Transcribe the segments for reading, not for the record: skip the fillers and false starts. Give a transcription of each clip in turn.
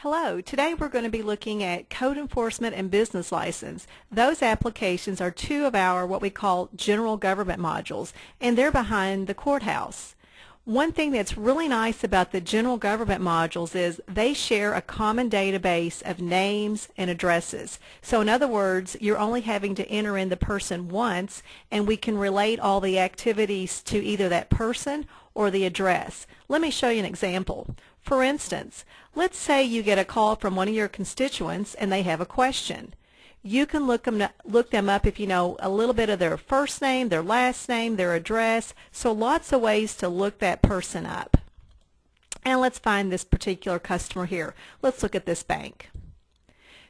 Hello, today we're going to be looking at code enforcement and business license. Those applications are two of our what we call general government modules, and they're behind the courthouse. One thing that's really nice about the general government modules is they share a common database of names and addresses. So in other words, you're only having to enter in the person once, and we can relate all the activities to either that person or the address. Let me show you an example. For instance, let's say you get a call from one of your constituents and they have a question. You can look them up if you know a little bit of their first name, their last name, their address. So lots of ways to look that person up. And let's find this particular customer here. Let's look at this bank.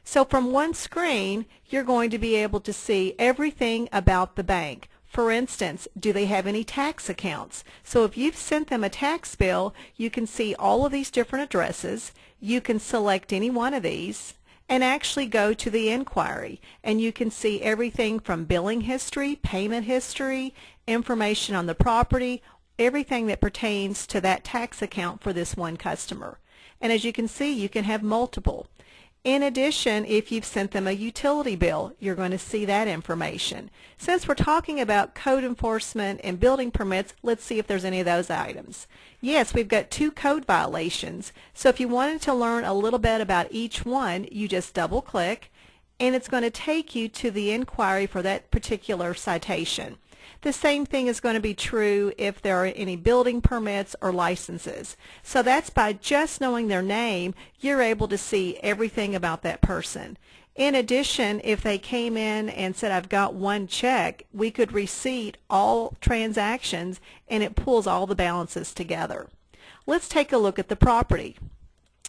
So from one screen, you're going to be able to see everything about the bank. For instance, do they have any tax accounts? So if you've sent them a tax bill, you can see all of these different addresses. You can select any one of these and actually go to the inquiry, and you can see everything from billing history, payment history, information on the property, everything that pertains to that tax account for this one customer. And as you can see, you can have multiple. In addition, if you've sent them a utility bill, you're going to see that information. Since we're talking about code enforcement and building permits, let's see if there's any of those items. Yes, we've got 2 code violations. So if you wanted to learn a little bit about each one, you just double click and it's going to take you to the inquiry for that particular citation. The same thing is going to be true if there are any building permits or licenses. So that's by just knowing their name, you're able to see everything about that person. In addition, if they came in and said, I've got one check, we could receipt all transactions and it pulls all the balances together. Let's take a look at the property.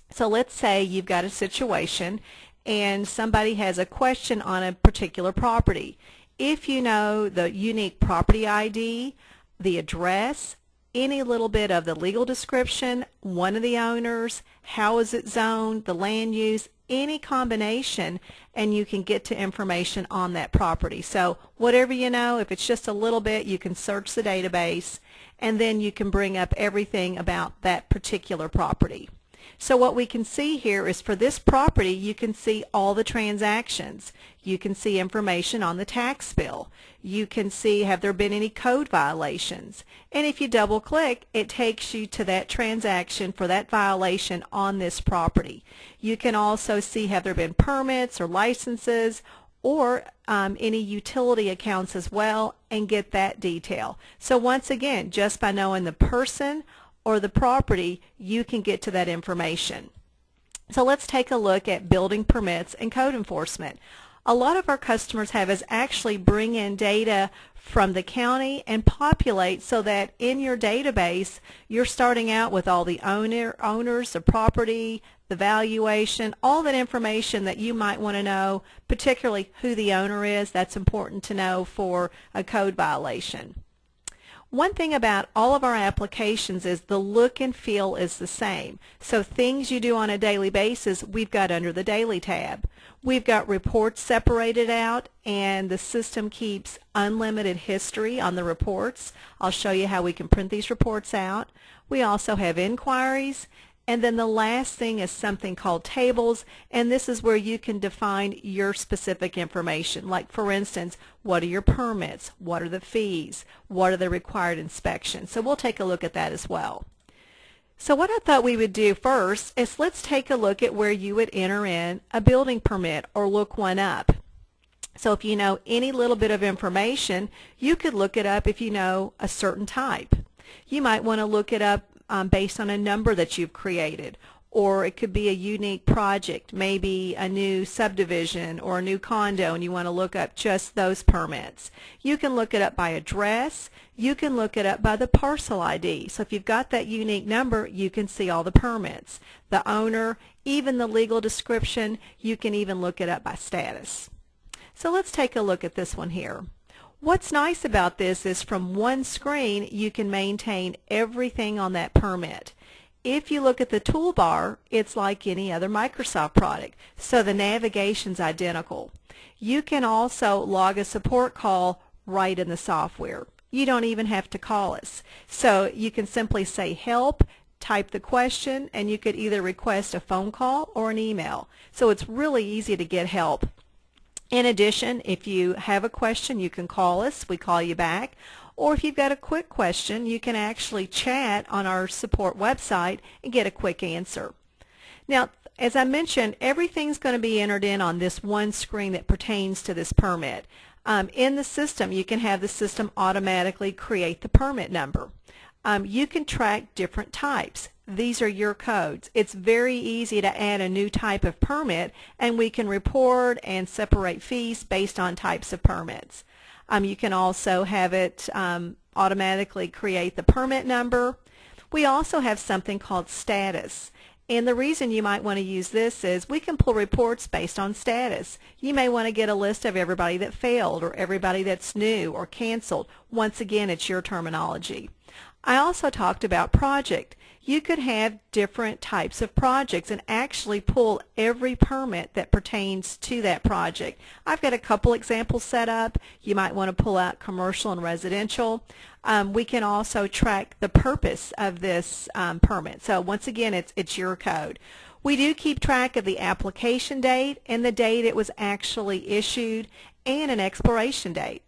So let's say you've got a situation and somebody has a question on a particular property. If you know the unique property ID, the address, any little bit of the legal description, one of the owners, how is it zoned, the land use, any combination, and you can get to information on that property. So whatever you know, if it's just a little bit, you can search the database, and then you can bring up everything about that particular property. So what we can see here is for this property, you can see all the transactions. You can see information on the tax bill. You can see have there been any code violations. And if you double click, it takes you to that transaction for that violation on this property. You can also see have there been permits or licenses or any utility accounts as well, and get that detail. So once again, just by knowing the person or the property, you can get to that information. So let's take a look at building permits and code enforcement. A lot of our customers have us actually bring in data from the county and populate so that in your database you're starting out with all the owners, the property, the valuation, all that information that you might want to know, particularly who the owner is. That's important to know for a code violation. One thing about all of our applications is the look and feel is the same. So things you do on a daily basis, we've got under the Daily tab. We've got reports separated out, and the system keeps unlimited history on the reports. I'll show you how we can print these reports out. We also have inquiries. And then the last thing is something called tables, and this is where you can define your specific information. Like for instance, what are your permits? What are the fees? What are the required inspections? So we'll take a look at that as well. So what I thought we would do first is let's take a look at where you would enter in a building permit or look one up. So if you know any little bit of information, you could look it up if you know a certain type. You might want to look it up based on a number that you've created, or it could be a unique project, maybe a new subdivision or a new condo, and you want to look up just those permits. You can look it up by address. You can look it up by the parcel ID. So if you've got that unique number, you can see all the permits, the owner, even the legal description. You can even look it up by status. So let's take a look at this one here. What's nice about this is from one screen you can maintain everything on that permit. If you look at the toolbar, it's like any other Microsoft product, so the navigation's identical. You can also log a support call right in the software. You don't even have to call us. So you can simply say help type the question, and you could either request a phone call or an email. So it's really easy to get help. In addition, if you have a question, you can call us. We call you back. Or if you've got a quick question, you can actually chat on our support website and get a quick answer. Now, as I mentioned, everything's going to be entered in on this one screen that pertains to this permit. In the system, you can have the system automatically create the permit number. You can track different types. These are your codes. It's very easy to add a new type of permit, and we can report and separate fees based on types of permits. You can also have it automatically create the permit number. We also have something called status. And the reason you might want to use this is we can pull reports based on status. You may want to get a list of everybody that failed or everybody that's new or canceled. Once again, it's your terminology. I also talked about project. You could have different types of projects and actually pull every permit that pertains to that project. I've got a couple examples set up. You might want to pull out commercial and residential. We can also track the purpose of this permit. So once again, it's your code. We do keep track of the application date and the date it was actually issued and an expiration date.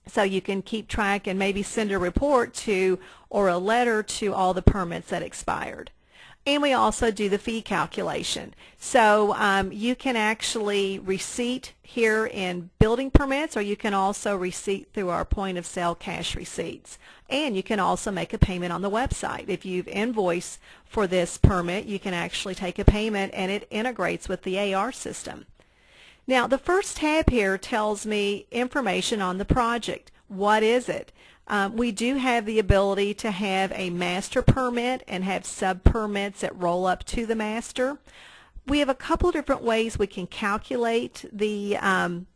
So you can keep track and maybe send a report to or a letter to all the permits that expired. And we also do the fee calculation. So you can actually receipt here in building permits, or you can also receipt through our point of sale cash receipts. And you can also make a payment on the website. If you've invoiced for this permit, you can actually take a payment, and it integrates with the AR system. Now, the first tab here tells me information on the project. What is it? We do have the ability to have a master permit and have sub-permits that roll up to the master. We have a couple of different ways we can calculate the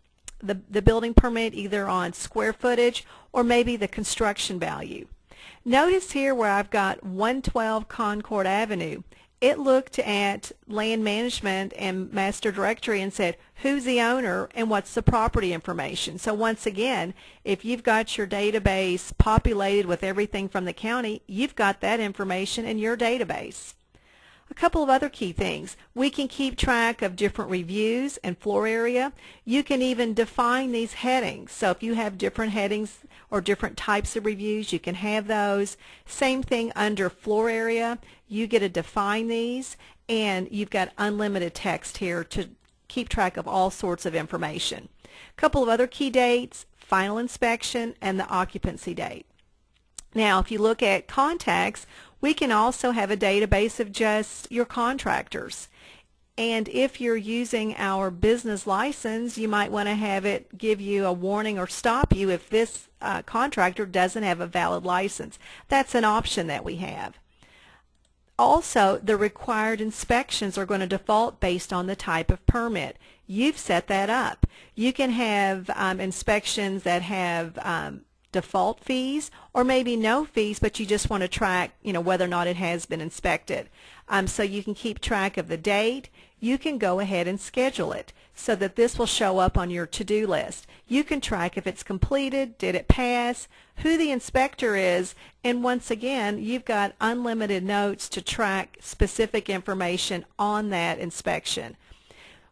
building permit, either on square footage or maybe the construction value. Notice here where I've got 112 Concord Avenue. It looked at land management and master directory and said, who's the owner and what's the property information? So once again, if you've got your database populated with everything from the county, you've got that information in your database. A couple of other key things. We can keep track of different reviews and floor area. You can even define these headings. So if you have different headings or different types of reviews, you can have those. Same thing under floor area. You get to define these, and you've got unlimited text here to keep track of all sorts of information. A couple of other key dates, final inspection, and the occupancy date. Now, if you look at contacts, we can also have a database of just your contractors. And if you're using our business license, you might want to have it give you a warning or stop you if this contractor doesn't have a valid license. That's an option that we have. Also, the required inspections are going to default based on the type of permit. You've set that up. You can have inspections that have default fees, or maybe no fees, but you just want to track, whether or not it has been inspected. So you can keep track of the date. You can go ahead and schedule it so that this will show up on your to-do list. You can track if it's completed, did it pass, who the inspector is, and once again, you've got unlimited notes to track specific information on that inspection.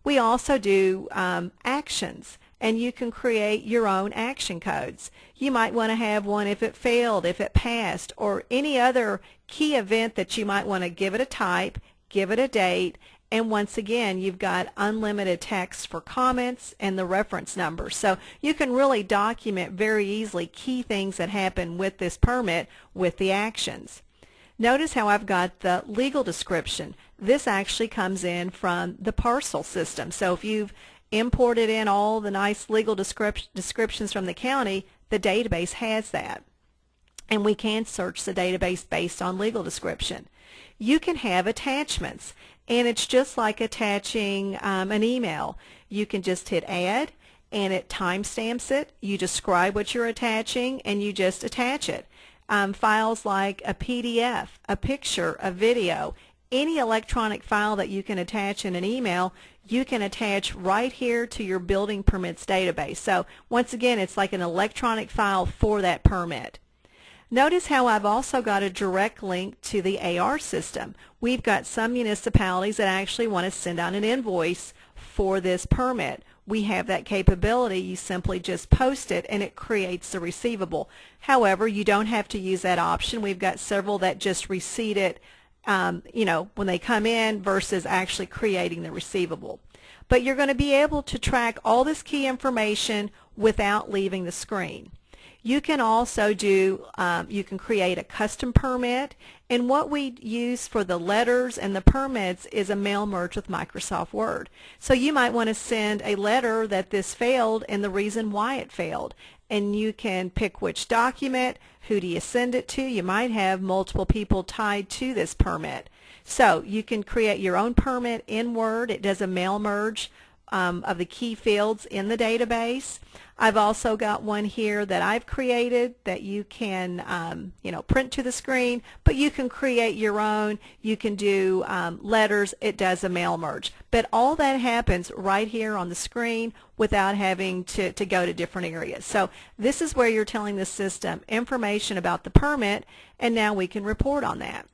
We also do actions, and you can create your own action codes. You might want to have one if it failed, if it passed, or any other key event that you might want to give it a type, give it a date, and once again, you've got unlimited text for comments and the reference number. So you can really document very easily key things that happen with this permit with the actions. Notice how I've got the legal description. This actually comes in from the parcel system. So if you've imported in all the nice legal descriptions from the county, the database has that. And we can search the database based on legal description. You can have attachments, and it's just like attaching an email. You can just hit add, and it timestamps it. You describe what you're attaching, and you just attach it. Files like a PDF, a picture, a video, any electronic file that you can attach in an email, you can attach right here to your building permits database. So once again, it's like an electronic file for that permit. Notice how I've also got a direct link to the AR system. We've got some municipalities that actually want to send out an invoice for this permit. We have that capability. You simply just post it and it creates the receivable. However, you don't have to use that option. We've got several that just receipt it when they come in versus actually creating the receivable. But you're going to be able to track all this key information without leaving the screen. You can also you can create a custom permit, and what we use for the letters and the permits is a mail merge with Microsoft Word. So you might want to send a letter that this failed and the reason why it failed. And you can pick which document, who do you send it to. You might have multiple people tied to this permit. So you can create your own permit in Word. It does a mail merge of the key fields in the database. I've also got one here that I've created that you can print to the screen, but you can create your own. You can do letters. It does a mail merge. But all that happens right here on the screen without having to go to different areas. So this is where you're telling the system information about the permit, and now we can report on that.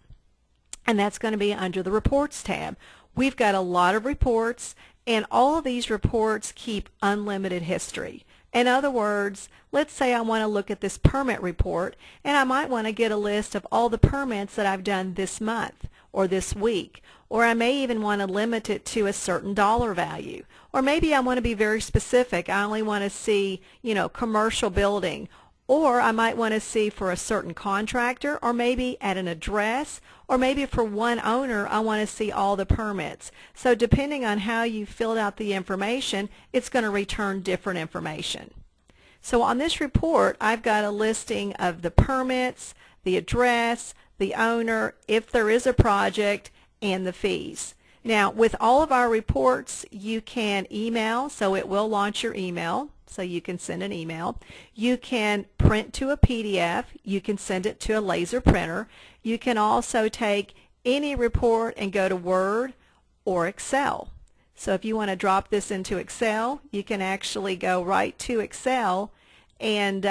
And that's going to be under the Reports tab. We've got a lot of reports, and all of these reports keep unlimited history. In other words, let's say I want to look at this permit report, and I might want to get a list of all the permits that I've done this month or this week, or I may even want to limit it to a certain dollar value, or maybe I want to be very specific. I only want to see, commercial building, or I might want to see for a certain contractor, or maybe at an address, or maybe for one owner I want to see all the permits. So depending on how you filled out the information, it's going to return different information. So on this report, I've got a listing of the permits, the address, the owner, if there is a project, and the fees. Now, with all of our reports, you can email, so it will launch your email. So you can send an email. You can print to a PDF. You can send it to a laser printer. You can also take any report and go to Word or Excel. So if you want to drop this into Excel, you can actually go right to Excel and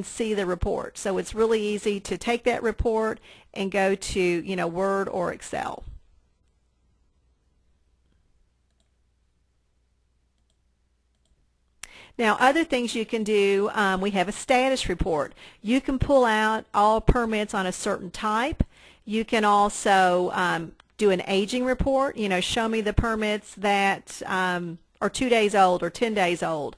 see the report. So it's really easy to take that report and go to Word or Excel. Now, other things you can do, we have a status report. You can pull out all permits on a certain type. You can also do an aging report, show me the permits that are 2 days old or 10 days old.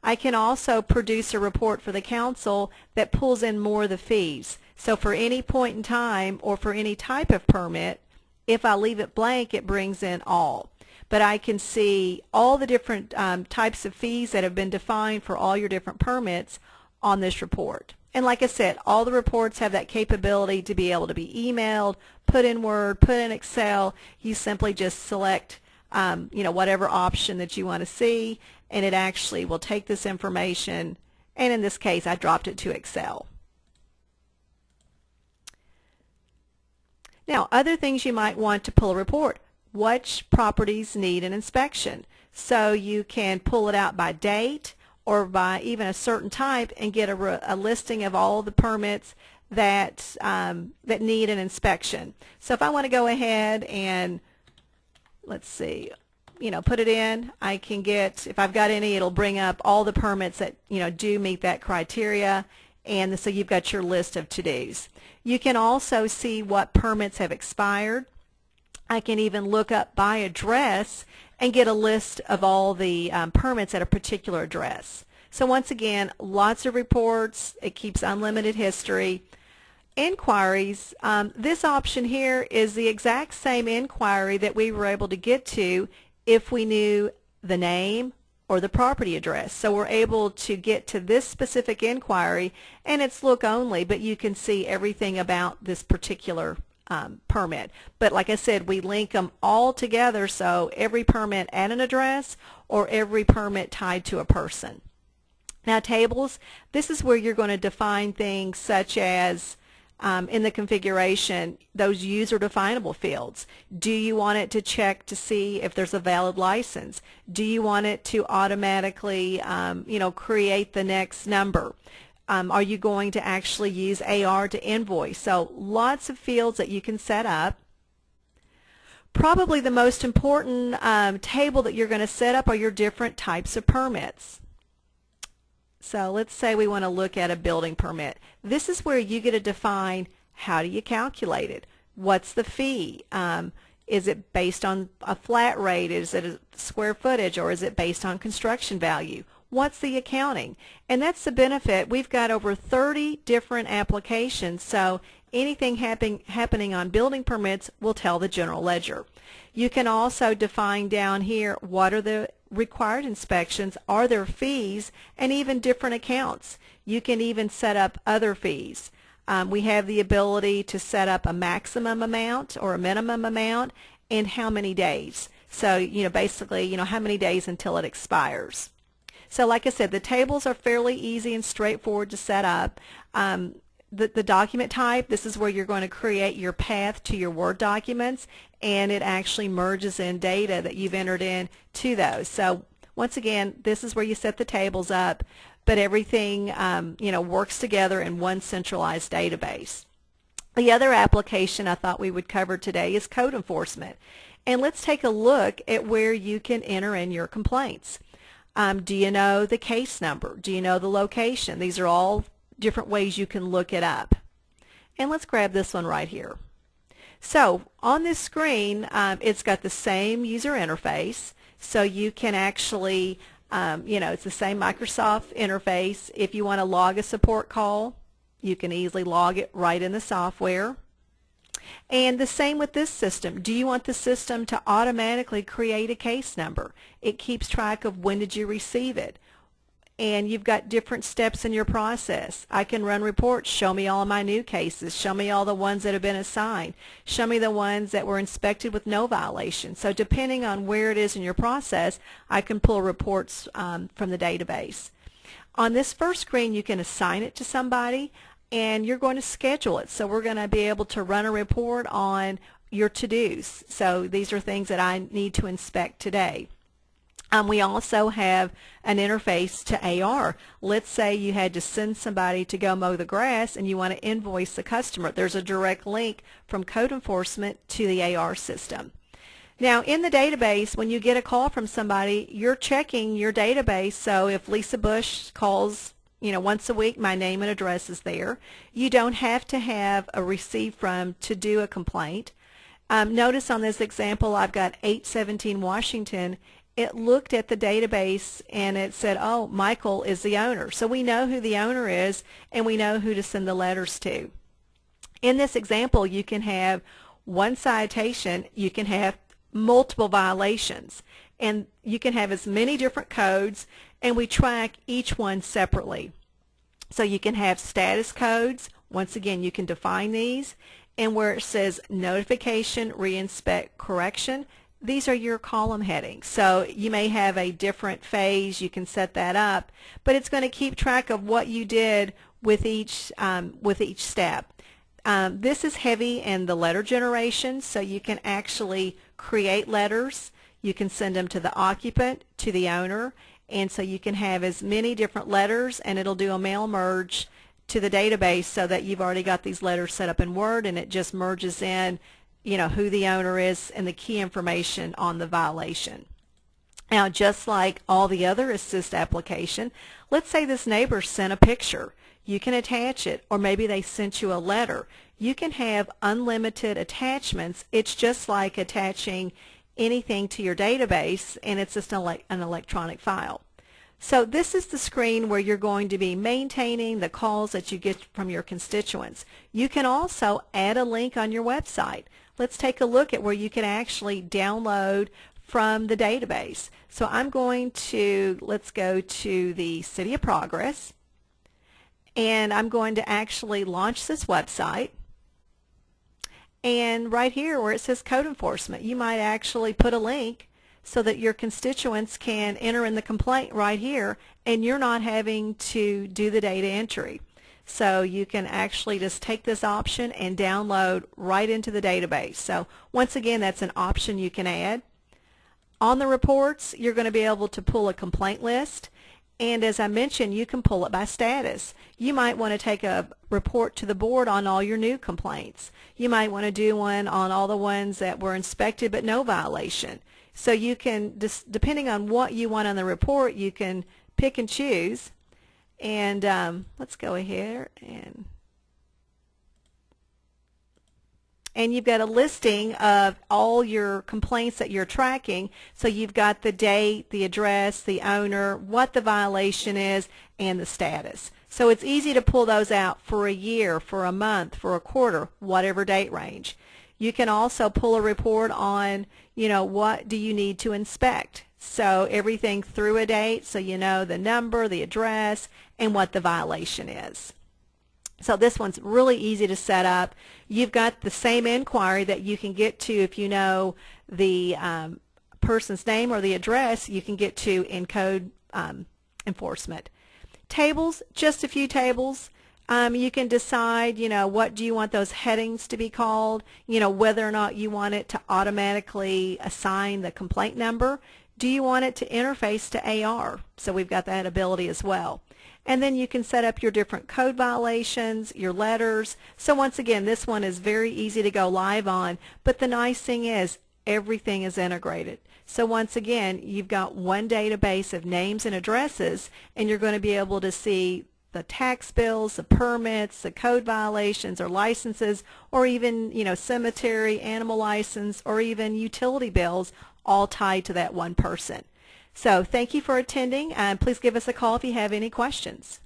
I can also produce a report for the council that pulls in more of the fees. So for any point in time or for any type of permit, if I leave it blank, it brings in all. But I can see all the different types of fees that have been defined for all your different permits on this report. And like I said, all the reports have that capability to be able to be emailed, put in Word, put in Excel. You simply just select whatever option that you want to see, and it actually will take this information, and in this case I dropped it to Excel. Now, other things you might want to pull a report. Which properties need an inspection? So you can pull it out by date or by even a certain type and get a listing of all the permits that need an inspection. So if I want to go ahead and, let's see, put it in, I can get, if I've got any, it'll bring up all the permits that do meet that criteria, and so you've got your list of to-dos. You can also see what permits have expired. I can even look up by address and get a list of all the permits at a particular address. So once again, lots of reports. It keeps unlimited history. Inquiries, this option here is the exact same inquiry that we were able to get to if we knew the name or the property address. So we're able to get to this specific inquiry, and it's look only, but you can see everything about this particular permit. But like I said, we link them all together, so every permit at an address or every permit tied to a person. Now, tables, this is where you're going to define things such as in the configuration, those user definable fields. Do you want it to check to see if there's a valid license? Do you want it to automatically create the next number? Are you going to actually use AR to invoice? So lots of fields that you can set up. Probably the most important table that you're going to set up are your different types of permits. So let's say we want to look at a building permit. This is where you get to define how do you calculate it. What's the fee? Is it based on a flat rate? Is it a square footage, or is it based on construction value? What's the accounting? And that's the benefit. We've got over 30 different applications, so anything happening on building permits will tell the general ledger. You can also define down here what are the required inspections, are there fees, and even different accounts. You can even set up other fees. We have the ability to set up a maximum amount or a minimum amount and how many days. So, basically, how many days until it expires. So like I said, the tables are fairly easy and straightforward to set up. The document type, this is where you're going to create your path to your Word documents, and it actually merges in data that you've entered in to those. So once again, this is where you set the tables up, but everything works together in one centralized database. The other application I thought we would cover today is code enforcement. And let's take a look at where you can enter in your complaints. Do you know the case number? Do you know the location? These are all different ways you can look it up. And let's grab this one right here. So on this screen, it's got the same user interface. So you can actually, it's the same Microsoft interface. If you want to log a support call, you can easily log it right in the software. And the same with this system. Do you want the system to automatically create a case number? It keeps track of when did you receive it. And you've got different steps in your process. I can run reports, show me all of my new cases, show me all the ones that have been assigned, show me the ones that were inspected with no violation. So depending on where it is in your process, I can pull reports from the database. On this first screen, you can assign it to somebody, and you're going to schedule it. So we're going to be able to run a report on your to-dos. So these are things that I need to inspect today. We also have an interface to AR. Let's say you had to send somebody to go mow the grass and you want to invoice the customer. There's a direct link from code enforcement to the AR system. Now in the database, when you get a call from somebody, you're checking your database. So if Lisa Bush calls once a week, my name and address is there. You don't have to have a receive from to do a complaint. Notice on this example, I've got 817 Washington. It looked at the database and it said, oh, Michael is the owner. So we know who the owner is and we know who to send the letters to. In this example, you can have one citation, you can have multiple violations, and you can have as many different codes, and we track each one separately. So you can have status codes. Once again, you can define these, and where it says notification, reinspect, correction, these are your column headings. So you may have a different phase, you can set that up, but it's going to keep track of what you did with each step. This is heavy in the letter generation, so you can actually create letters. You can send them to the occupant, to the owner, and so you can have as many different letters, and it'll do a mail merge to the database so that you've already got these letters set up in Word, and it just merges in who the owner is and the key information on the violation. Now, just like all the other Assist application, let's say this neighbor sent a picture. You can attach it, or maybe they sent you a letter. You can have unlimited attachments. It's just like attaching anything to your database, and it's just an electronic file. So this is the screen where you're going to be maintaining the calls that you get from your constituents. You can also add a link on your website. Let's take a look at where you can actually download from the database. So I'm going to, let's go to the City of Progress, and I'm going to actually launch this website. And right here where it says code enforcement, you might actually put a link so that your constituents can enter in the complaint right here, and you're not having to do the data entry. So you can actually just take this option and download right into the database. So once again, that's an option you can add. On the reports, you're going to be able to pull a complaint list, And as I mentioned, you can pull it by status. You might want to take a report to the board on all your new complaints. You might want to do one on all the ones that were inspected but no violation. So you can, depending on what you want on the report, you can pick and choose. And let's go ahead and you've got a listing of all your complaints that you're tracking. So you've got the date, the address, the owner, what the violation is, and the status. So it's easy to pull those out for a year, for a month, for a quarter, whatever date range. You can also pull a report on, what do you need to inspect. So everything through a date, so you know the number, the address, and what the violation is. So this one's really easy to set up. You've got the same inquiry that you can get to if you know the person's name or the address, you can get to in code enforcement. Tables, just a few tables. You can decide, what do you want those headings to be called, whether or not you want it to automatically assign the complaint number. Do you want it to interface to AR? So we've got that ability as well. And then you can set up your different code violations, your letters. So once again, this one is very easy to go live on, but the nice thing is everything is integrated. So once again, you've got one database of names and addresses, and you're going to be able to see the tax bills, the permits, the code violations or licenses, or even, cemetery, animal license, or even utility bills, all tied to that one person. So thank you for attending, and please give us a call if you have any questions.